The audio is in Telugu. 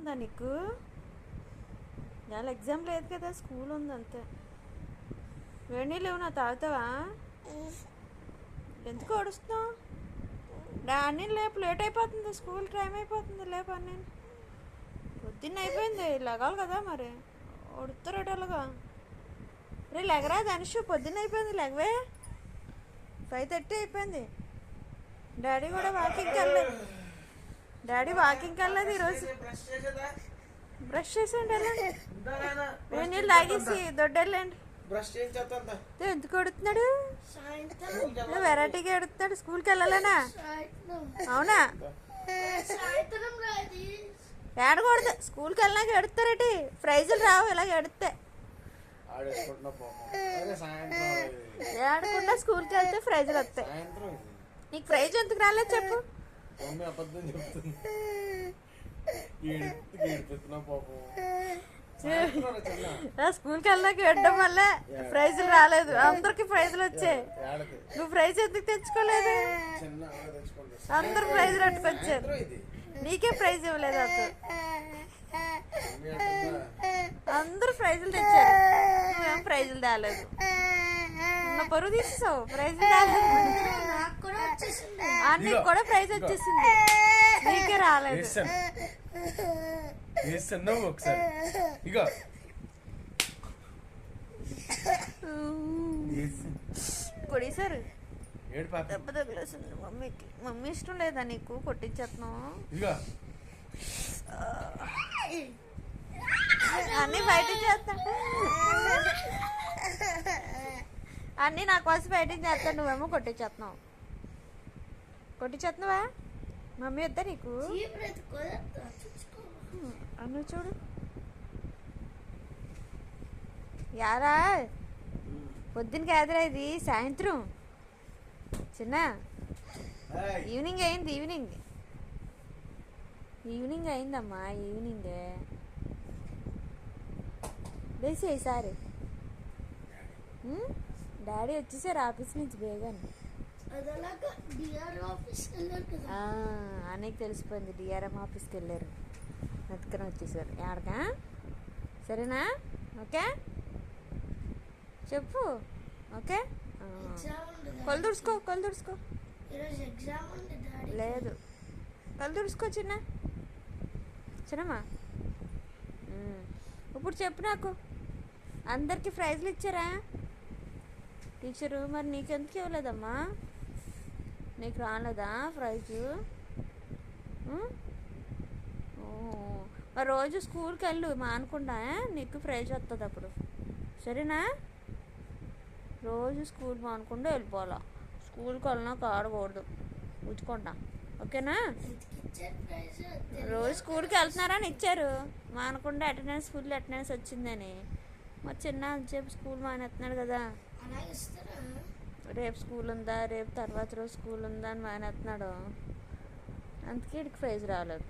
ఉందా నీకు? ఇవాళ ఎగ్జామ్ లేదు కదా, స్కూల్ ఉంది అంతే. వేడి నీళ్ళు ఏమన్నా తాగుతావా? ఎందుకు ఓడుస్తున్నావు? అన్నీ లేపు, లేట్ అయిపోతుంది, స్కూల్ టైం అయిపోతుంది. లేపు అన్నీ పొద్దున్న అయిపోయింది, లెగాలి కదా మరి. ఒడుతారటలుగా రే లెగరా ధనుషు, పొద్దున్న అయిపోయింది, లెగవే. 5:30 అయిపోయింది. డాడీ కూడా వాకింగ్కి వెళ్ళలేదు. డాడీ వాకింగ్కి వెళ్ళలేదు ఈరోజు. బ్రష్ చేసేయండి, వెళ్ళండి. వేడి నీళ్ళు తాగేసి దొడ్డెళ్ళండి. ఎందుకు ఎడుతున్నాడు? వెరైటీగా ఎడుతున్నాడు. స్కూల్కి వెళ్ళాలనా? అవునా? ఏడకూడదు, స్కూల్కి వెళ్ళినాక ఎడుతారేటి? ప్రైజులు రావు ఇలాగ ఎడితే. ఏడకుండా స్కూల్కి వెళ్తే ప్రైజులు వస్తాయి. నీకు ప్రైజ్ ఎందుకు రాలేదు చెప్పు? స్కూల్కి వెళ్ళాక ఎడడం వల్ల ప్రైజులు రాలేదు, అందరికి ప్రైజులు వచ్చాయి. నువ్వు ప్రైజ్ ఎందుకు తెచ్చుకోలేదు? అందరు ప్రైజులు అట్టుకొచ్చారు, నీకే ప్రైజ్ ఇవ్వలేదు. అసలు అందరు ప్రైజులు తెచ్చారు, నువ్వేం ప్రైజులు తేలేదు. నా పరువు తీసేసావు, ప్రైజులు తేలేదు. నీకు కూడా ప్రైజ్ వచ్చేసింది, నీకే రాలేదు. కొడేశారు, దెబ్బ తగిలేసింది మమ్మీకి. మమ్మీ ఇష్టం లేదా నీకు? కొట్టించేస్తున్నావు. అన్నీ బయట చేస్తా, అన్నీ నా కోసం బయట చేస్తాను, నువ్వేమో కొట్టించేస్తున్నావు. కొట్టించేస్తున్నావా? మమ్మీ వద్దా నీకు? అన్ను చూడు యారా, పొద్దున కాదురా ఇది, సాయంత్రం. చిన్న ఈవినింగ్ అయింది, ఈవినింగ్ అయిందమ్మా, ఈవినింగ్. లేచి ఈసారి డాడీ వచ్చేసారు ఆఫీస్ నుంచి బేగాని. అన్నయ్యకి తెలిసిపోయింది, డిఆర్ఎం ఆఫీస్కి వెళ్ళారు, అందుకని వచ్చేసారు. ఆడకా సరేనా? ఓకే చెప్పు. ఓకే, కళ్ళు తుడుచుకో. లేదు, కళ్ళు తుడుచుకో చిన్నమ్మా. ఇప్పుడు చెప్పు నాకు, అందరికి ప్రైజ్లు ఇచ్చారా టీచరు? మరి నీకెందుకు ఇవ్వలేదమ్మా? నీకు రాలేదా ప్రైజు? మరి రోజు స్కూల్కి వెళ్ళు మానకుండా, నీకు ప్రైజ్ వస్తుంది అప్పుడు. సరేనా? రోజు స్కూల్ మానకుండా వెళ్ళిపోవాలా, స్కూల్కి వెళ్ళినాక ఆడకూడదు, ఉంచుకుంటా. ఓకేనా? రోజు స్కూల్కి వెళ్తున్నారని ఇచ్చారు, మానకుండా ఫుల్ అటెండెన్స్ వచ్చిందని. మరి చిన్న చెప్పు స్కూల్ మానేస్తున్నాడు కదా, రేపు స్కూల్ ఉందా, రేపు తర్వాత రోజు స్కూల్ ఉందా అని మానేస్తున్నాడు, అందుకే వీడికి ప్రైజ్ రాలేదు.